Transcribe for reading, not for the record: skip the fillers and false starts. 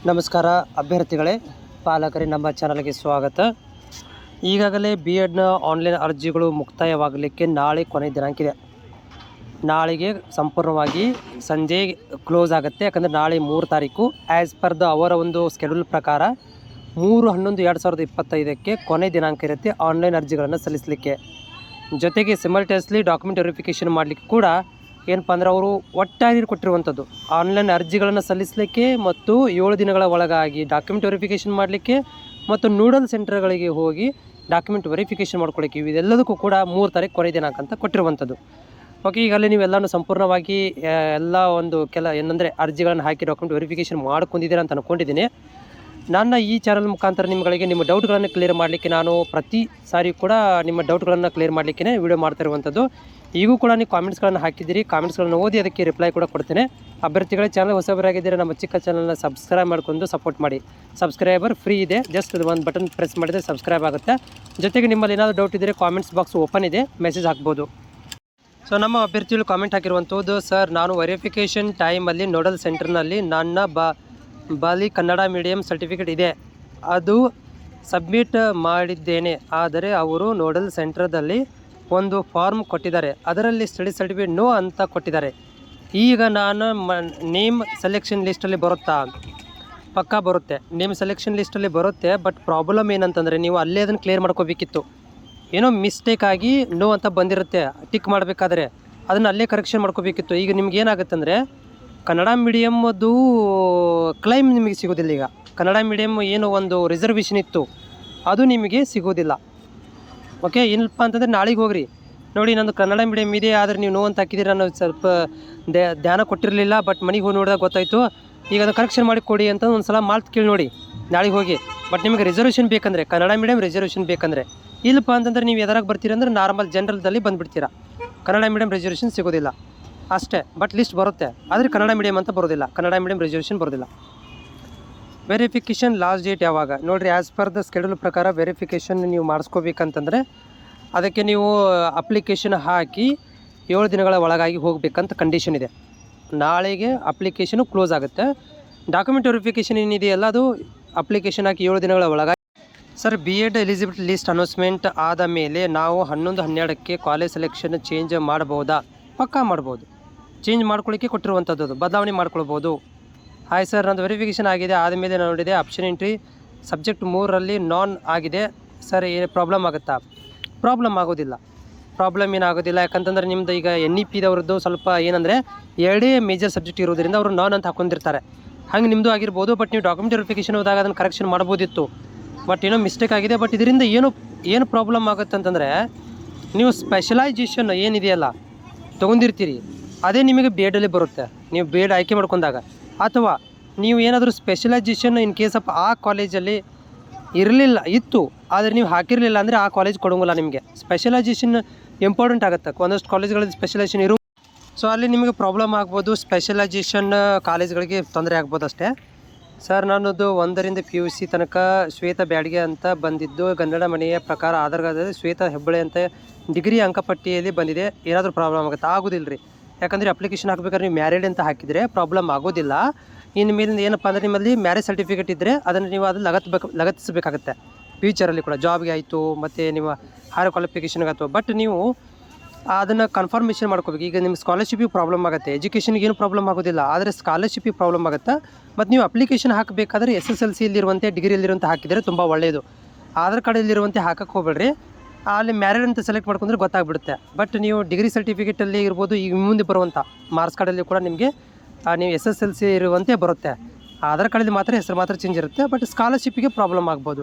ನಮಸ್ಕಾರ ಅಭ್ಯರ್ಥಿಗಳೇ, ಪಾಲಕರೇ, ನಮ್ಮ ಚಾನಲ್ಗೆ ಸ್ವಾಗತ. ಈಗಾಗಲೇ ಬಿ ಎಡ್ನ ಆನ್ಲೈನ್ ಅರ್ಜಿಗಳು ಮುಕ್ತಾಯವಾಗಲಿಕ್ಕೆ ನಾಳೆ ಕೊನೆಯ ದಿನಾಂಕ ಇದೆ. ನಾಳೆಗೆ ಸಂಪೂರ್ಣವಾಗಿ ಸಂಜೆ ಕ್ಲೋಸ್ ಆಗುತ್ತೆ. ಯಾಕಂದರೆ ನಾಳೆ 3 ತಾರೀಕು ಆ್ಯಸ್ ಪರ್ ದ ಅವರ ಒಂದು ಸ್ಕೆಡ್ಯೂಲ್ ಪ್ರಕಾರ 3/11/2025ಕ್ಕೆ ಕೊನೆಯ ದಿನಾಂಕ ಇರುತ್ತೆ ಆನ್ಲೈನ್ ಅರ್ಜಿಗಳನ್ನು ಸಲ್ಲಿಸಲಿಕ್ಕೆ. ಜೊತೆಗೆ ಸಿಮಲ್ಟೇನಿಯಸ್ಲಿ ಡಾಕ್ಯುಮೆಂಟ್ ವೆರಿಫಿಕೇಷನ್ ಮಾಡಲಿಕ್ಕೆ ಕೂಡ ಏನಪ್ಪ ಅಂದರೆ ಅವರು ಒಟ್ಟಾಗಿ ಕೊಟ್ಟಿರುವಂಥದ್ದು ಆನ್ಲೈನ್ ಅರ್ಜಿಗಳನ್ನು ಸಲ್ಲಿಸಲಿಕ್ಕೆ ಮತ್ತು 7 ದಿನಗಳ ಒಳಗಾಗಿ ಡಾಕ್ಯುಮೆಂಟ್ ವೆರಿಫಿಕೇಷನ್ ಮಾಡಲಿಕ್ಕೆ ಮತ್ತು ನೂಡಲ್ ಸೆಂಟರ್ಗಳಿಗೆ ಹೋಗಿ ಡಾಕ್ಯುಮೆಂಟ್ ವೆರಿಫಿಕೇಷನ್ ಮಾಡ್ಕೊಳ್ಳಿಕ್ಕೆ ಇದೆಲ್ಲದಕ್ಕೂ ಕೂಡ 3 ತಾರೀಕು ಕೊನೆಯ ದಿನಾಂಕ ಅಂತ ಕೊಟ್ಟಿರುವಂಥದ್ದು. ಓಕೆ, ಈಗಲೇ ನೀವೆಲ್ಲನೂ ಸಂಪೂರ್ಣವಾಗಿ ಎಲ್ಲ ಒಂದು ಏನಂದರೆ ಅರ್ಜಿಗಳನ್ನು ಹಾಕಿ ಡಾಕ್ಯುಮೆಂಟ್ ವೆರಿಫಿಕೇಷನ್ ಮಾಡ್ಕೊಂಡಿದ್ದೀರಾ ಅಂತ ಅಂದ್ಕೊಂಡಿದ್ದೀನಿ. ನನ್ನ ಈ ಚಾನಲ್ ಮುಖಾಂತರ ನಿಮ್ಮಗಳಿಗೆ ನಿಮ್ಮ ಡೌಟ್ಗಳನ್ನು ಕ್ಲಿಯರ್ ಮಾಡಲಿಕ್ಕೆ ನಾನು ಪ್ರತಿ ಸಾರಿ ಕೂಡ ನಿಮ್ಮ ಡೌಟ್ಗಳನ್ನು ಕ್ಲಿಯರ್ ಮಾಡಲಿಕ್ಕೆ ವಿಡಿಯೋ ಮಾಡ್ತಾ ಇರುವಂಥದ್ದು. ಈಗೂ ಕೂಡ ನೀವು ಕಾಮೆಂಟ್ಸ್ಗಳನ್ನು ಹಾಕಿದ್ದೀರಿ, ಕಾಮೆಂಟ್ಸ್ಗಳನ್ನು ಓದಿ ಅದಕ್ಕೆ ರಿಪ್ಲೈ ಕೂಡ ಕೊಡ್ತೇನೆ. ಅಭ್ಯರ್ಥಿಗಳ ಚಾನಲ್ ಹೊಸಬರಾಗಿದ್ದರೆ ನಮ್ಮ ಚಿಕ್ಕ ಚಾನಲ್ನ ಸಬ್ಸ್ಕ್ರೈಬ್ ಮಾಡ್ಕೊಂಡು ಸಪೋರ್ಟ್ ಮಾಡಿ. ಸಬ್ಸ್ಕ್ರೈಬರ್ ಫ್ರೀ ಇದೆ, ಜಸ್ಟ್ ಒಂದು ಬಟನ್ ಪ್ರೆಸ್ ಮಾಡಿದರೆ ಸಬ್ಸ್ಕ್ರೈಬ್ ಆಗುತ್ತೆ. ಜೊತೆಗೆ ನಿಮ್ಮಲ್ಲಿ ಏನಾದರೂ ಡೌಟ್ ಇದ್ದರೆ ಕಾಮೆಂಟ್ಸ್ ಬಾಕ್ಸ್ ಓಪನ್ ಇದೆ, ಮೆಸೇಜ್ ಹಾಕ್ಬೋದು. ಸೊ ನಮ್ಮ ಅಭ್ಯರ್ಥಿಗಳು ಕಾಮೆಂಟ್ ಹಾಕಿರುವಂಥದ್ದು, ಸರ್ ನಾನು ವೆರಿಫಿಕೇಷನ್ ಟೈಮಲ್ಲಿ ನೋಡಲ್ ಸೆಂಟರ್ನಲ್ಲಿ ನನ್ನ ಬಾಲಿ ಕನ್ನಡ ಮೀಡಿಯಂ ಸರ್ಟಿಫಿಕೇಟ್ ಇದೆ, ಅದು ಸಬ್ಮಿಟ್ ಮಾಡಿದ್ದೇನೆ. ಆದರೆ ಅವರು ನೋಡಲ್ ಸೆಂಟರ್ದಲ್ಲಿ ಒಂದು ಫಾರ್ಮ್ ಕೊಟ್ಟಿದ್ದಾರೆ, ಅದರಲ್ಲಿ ಸ್ಟಡಿ ಸರ್ಟಿಫಿಕೇಟ್ ನೋ ಅಂತ ಕೊಟ್ಟಿದ್ದಾರೆ. ಈಗ ನಾನು ನೇಮ್ ಸೆಲೆಕ್ಷನ್ ಲಿಸ್ಟಲ್ಲಿ ಬರುತ್ತಾ? ಪಕ್ಕಾ ಬರುತ್ತೆ, ನೇಮ್ ಸೆಲೆಕ್ಷನ್ ಲಿಸ್ಟಲ್ಲಿ ಬರುತ್ತೆ. ಬಟ್ ಪ್ರಾಬ್ಲಮ್ ಏನಂತಂದರೆ ನೀವು ಅಲ್ಲೇ ಅದನ್ನು ಕ್ಲಿಯರ್ ಮಾಡ್ಕೋಬೇಕಿತ್ತು. ಏನೋ ಮಿಸ್ಟೇಕ್ ಆಗಿ ನೋ ಅಂತ ಬಂದಿರುತ್ತೆ, ಟಿಕ್ ಮಾಡಬೇಕಾದ್ರೆ ಅದನ್ನು ಅಲ್ಲೇ ಕರೆಕ್ಷನ್ ಮಾಡ್ಕೋಬೇಕಿತ್ತು. ಈಗ ನಿಮ್ಗೆ ಏನಾಗುತ್ತೆ ಅಂದರೆ ಕನ್ನಡ ಮೀಡಿಯಮ್ಮದು ಕ್ಲೈಮ್ ನಿಮಗೆ ಸಿಗೋದಿಲ್ಲ. ಈಗ ಕನ್ನಡ ಮೀಡಿಯಮ್ ಏನು ಒಂದು ರಿಸರ್ವೇಷನ್ ಇತ್ತು ಅದು ನಿಮಗೆ ಸಿಗೋದಿಲ್ಲ. ಓಕೆ, ಏನಪ್ಪ ಅಂತಂದರೆ ನಾಳೆಗೆ ಹೋಗ್ರಿ, ನೋಡಿ ನಂದು ಕನ್ನಡ ಮೀಡಿಯಮ್ ಇದೆ, ಆದರೆ ನೀವು ನೋ ಅಂತ ಹಾಕಿದ್ದೀರ, ನಾನು ಸ್ವಲ್ಪ ಧ್ಯಾನ ಕೊಟ್ಟಿರಲಿಲ್ಲ, ಬಟ್ ಮನೆಗೆ ಹೋಗಿ ನೋಡಿದಾಗ ಗೊತ್ತಾಯಿತು, ಈಗ ಅದು ಕರೆಕ್ಷನ್ ಮಾಡಿ ಕೊಡಿ ಅಂತ ಒಂದು ಸಲ ಮಾತು ಕೇಳಿ ನೋಡಿ ನಾಳೆಗೆ ಹೋಗಿ. ಬಟ್ ನಿಮಗೆ ರಿಸರ್ವೇಷನ್ ಬೇಕಂದರೆ ಕನ್ನಡ ಮೀಡಿಯಮ್ ರಿಸರ್ವೇಷನ್ ಬೇಕಂದರೆ, ಇಲ್ಲಪ್ಪ ಅಂತಂದರೆ ನೀವು ಎದರಾಗ ಬರ್ತೀರ ಅಂದರೆ ನಾರ್ಮಲ್ ಜನರಲ್ದಲ್ಲಿ ಬಂದುಬಿಡ್ತೀರಾ. ಕನ್ನಡ ಮೀಡಿಯಮ್ ರಿಸರ್ವೇಷನ್ ಸಿಗೋದಿಲ್ಲ ಅಷ್ಟೇ. ಬಟ್ ಲಿಸ್ಟ್ ಬರುತ್ತೆ, ಆದರೆ ಕನ್ನಡ ಮೀಡಿಯಮ್ ಅಂತ ಬರೋದಿಲ್ಲ, ಕನ್ನಡ ಮೀಡಿಯಮ್ ರಿಸರ್ವೇಷನ್ ಬರೋದಿಲ್ಲ. ವೆರಿಫಿಕೇಷನ್ ಲಾಸ್ಟ್ ಡೇಟ್ ಯಾವಾಗ ನೋಡಿರಿ, ಆ್ಯಸ್ ಪರ್ ದ ಸ್ಕೆಡ್ಯೂಲ್ ಪ್ರಕಾರ ವೆರಿಫಿಕೇಷನ್ ನೀವು ಮಾಡಿಸ್ಕೋಬೇಕಂತಂದರೆ ಅದಕ್ಕೆ ನೀವು ಅಪ್ಲಿಕೇಶನ್ ಹಾಕಿ 7 ದಿನಗಳ ಒಳಗಾಗಿ ಹೋಗಬೇಕಂತ ಕಂಡೀಷನ್ ಇದೆ. ನಾಳೆಗೆ ಅಪ್ಲಿಕೇಶನು ಕ್ಲೋಸ್ ಆಗುತ್ತೆ. ಡಾಕ್ಯುಮೆಂಟ್ ವೆರಿಫಿಕೇಷನ್ ಏನಿದೆಯಲ್ಲ ಅದು ಅಪ್ಲಿಕೇಶನ್ ಹಾಕಿ 7 ದಿನಗಳ ಒಳಗಾಗಿ. Sir, B Ed eligibility list announcement ಆದ ಮೇಲೆ ನಾವು 11/12ಕ್ಕೆ ಕಾಲೇಜ್ ಸೆಲೆಕ್ಷನ್ ಚೇಂಜ್ ಮಾಡ್ಬೋದಾ? ಪಕ್ಕಾ ಮಾಡ್ಬೋದು, ಚೇಂಜ್ ಮಾಡ್ಕೊಳ್ಳಿಕ್ಕೆ ಕೊಟ್ಟಿರುವಂಥದ್ದು, ಬದಲಾವಣೆ ಮಾಡ್ಕೊಳ್ಬೋದು. ಹಾಯ್ ಸರ್, ನಂದು ವೆರಿಫಿಕೇಷನ್ ಆಗಿದೆ, ಆದಮೇಲೆ ನಾನು ನೋಡಿದೆ ಆಪ್ಷನ್ ಎಂಟ್ರಿ ಸಬ್ಜೆಕ್ಟ್ 3ರಲ್ಲಿ ನಾನ್ ಆಗಿದೆ ಸರ್, ಏನು ಪ್ರಾಬ್ಲಮ್ ಆಗುತ್ತಾ? ಪ್ರಾಬ್ಲಮ್ ಆಗೋದಿಲ್ಲ, ಪ್ರಾಬ್ಲಮ್ ಏನಾಗೋದಿಲ್ಲ. ಯಾಕಂತಂದರೆ ನಿಮ್ಮದು ಈಗ NEP-ದವ್ರದ್ದು ಸ್ವಲ್ಪ ಏನಂದರೆ 2 ಮೇಜರ್ ಸಬ್ಜೆಕ್ಟ್ ಇರೋದ್ರಿಂದ ಅವರು ನಾನ್ ಅಂತ ಹಾಕೊಂಡಿರ್ತಾರೆ. ಹಂಗೆ ನಿಮ್ಮದು ಆಗಿರ್ಬೋದು. ಬಟ್ ನೀವು ಡಾಕ್ಯುಮೆಂಟ್ ವೆರಿಫಿಕೇಷನ್ ಹೋದಾಗ ಅದನ್ನು ಕರೆಕ್ಷನ್ ಮಾಡ್ಬೋದಿತ್ತು, ಬಟ್ ಏನೋ ಮಿಸ್ಟೇಕ್ ಆಗಿದೆ. ಬಟ್ ಇದರಿಂದ ಏನು ಪ್ರಾಬ್ಲಮ್ ಆಗುತ್ತೆ ಅಂತಂದರೆ ನೀವು ಸ್ಪೆಷಲೈಜೇಷನ್ ಏನಿದೆಯಲ್ಲ ತೊಗೊಂಡಿರ್ತೀರಿ, ಅದೇ ನಿಮಗೆ ಬಿ ಎಡಲ್ಲಿ ಬರುತ್ತೆ. ನೀವು ಬಿ ಎಡ್ ಆಯ್ಕೆ ಮಾಡ್ಕೊಂಡಾಗ, ಅಥವಾ ನೀವು ಏನಾದರೂ ಸ್ಪೆಷಲೈಜೇಷನ್ ಇನ್ ಕೇಸ್ ಆಫ್ ಆ ಕಾಲೇಜಲ್ಲಿ ಇತ್ತು ಆದರೆ ನೀವು ಹಾಕಿರಲಿಲ್ಲ ಅಂದರೆ ಆ ಕಾಲೇಜ್ ಕೊಡೋಂಗಿಲ್ಲ ನಿಮಗೆ. ಸ್ಪೆಷಲೈಜೇಷನ್ ಇಂಪಾರ್ಟೆಂಟ್ ಆಗುತ್ತೆ, ಒಂದಷ್ಟು ಕಾಲೇಜ್ಗಳಲ್ಲಿ ಸ್ಪೆಷಲೈಜೇಷನ್ ಸೊ ಅಲ್ಲಿ ನಿಮಗೆ ಪ್ರಾಬ್ಲಮ್ ಆಗ್ಬೋದು. ಸ್ಪೆಷಲೈಜೇಷನ್ ಕಾಲೇಜ್ಗಳಿಗೆ ತೊಂದರೆ ಆಗ್ಬೋದು ಅಷ್ಟೇ. ಸರ್, ನನ್ನದು 1ರಿಂದ PUC ತನಕ ಶ್ವೇತಾ ಬ್ಯಾಡ್ಗೆ ಅಂತ ಬಂದಿದ್ದು ಕನ್ನಡ ಮನೆಯ ಪ್ರಕಾರ ಆಧಾರದಲ್ಲಿ ಶ್ವೇತಾ ಹೆಬ್ಬಳೆ ಅಂತ ಡಿಗ್ರಿ ಅಂಕಪಟ್ಟಿಯಲ್ಲಿ ಬಂದಿದೆ. ಏನಾದರೂ ಪ್ರಾಬ್ಲಮ್ ಆಗುತ್ತೆ? ಆಗೋದಿಲ್ಲ ರೀ. ಯಾಕಂದರೆ ಅಪ್ಲಿಕೇಶನ್ ಹಾಕಬೇಕಾದ್ರೆ ನೀವು ಮ್ಯಾರಿಡ್ ಅಂತ ಹಾಕಿದರೆ ಪ್ರಾಬ್ಲಮ್ ಆಗೋದಿಲ್ಲ. ಇನ್ನು ಮೇಲಿಂದ ಏನಪ್ಪ ಅಂದರೆ ನಿಮ್ಮಲ್ಲಿ ಮ್ಯಾರೇಜ್ ಸರ್ಟಿಫಿಕೇಟ್ ಇದ್ದರೆ ಅದನ್ನು ನೀವು ಅದನ್ನು ಲಗತ್ತಿಸಬೇಕಾಗುತ್ತೆ ಫ್ಯೂಚರಲ್ಲಿ ಕೂಡ, ಜಾಬ್ಗೆ ಆಯಿತು ಮತ್ತು ನಿಮ್ಮ ಹೈಯರ್ ಕ್ವಾಲಿಫಿಕೇಷನ್ಗೆ ಆಯಿತು. ಬಟ್ ನೀವು ಅದನ್ನು ಕನ್ಫರ್ಮೇಷನ್ ಮಾಡ್ಕೋಬೇಕು. ಈಗ ನಿಮ್ಮ ಸ್ಕಾಲರ್ಶಿಪಿಗೆ ಪ್ರಾಬ್ಲಮ್ ಆಗುತ್ತೆ, ಎಜುಕೇಷನ್ಗೆ ಏನು ಪ್ರಾಬ್ಲಮ್ ಆಗೋದಿಲ್ಲ, ಆದರೆ ಸ್ಕಾಲರ್ಶಿಪಿಗೆ ಪ್ರಾಬ್ಲಮ್ ಆಗುತ್ತೆ. ಮತ್ತು ನೀವು ಅಪ್ಲಿಕೇಶನ್ ಹಾಕಬೇಕಾದ್ರೆ SSLCಯಲ್ಲಿರುವಂತೆ ಡಿಗ್ರಿಯಲ್ಲಿರುವಂತೆ ಹಾಕಿದರೆ ತುಂಬ ಒಳ್ಳೆಯದು. ಆಧಾರ್ ಕಾರ್ಡಲ್ಲಿರುವಂತೆ ಹಾಕಕ್ಕೆ ಹೋಗಬೇಡ್ರಿ. ಅಲ್ಲಿ ಮ್ಯಾರಿಡ್ ಅಂತ ಸೆಲೆಕ್ಟ್ ಮಾಡ್ಕೊಂಡ್ರೆ ಗೊತ್ತಾಗ್ಬಿಡುತ್ತೆ. ಬಟ್ ನೀವು ಡಿಗ್ರಿ ಸರ್ಟಿಫಿಕೇಟಲ್ಲಿ ಇರ್ಬೋದು, ಈಗ ಮುಂದೆ ಬರುವಂಥ ಮಾರ್ಕ್ಸ್ ಕಾರ್ಡಲ್ಲಿ ಕೂಡ ನಿಮಗೆ ನೀವು SSLC ಇರುವಂತೆ ಬರುತ್ತೆ. ಆಧಾರ್ ಕಾರ್ಡಲ್ಲಿ ಮಾತ್ರ ಹೆಸರು ಮಾತ್ರ ಚೇಂಜ್ ಇರುತ್ತೆ. ಬಟ್ ಸ್ಕಾಲರ್ಶಿಪ್ಪಿಗೆ ಪ್ರಾಬ್ಲಮ್ ಆಗ್ಬೋದು.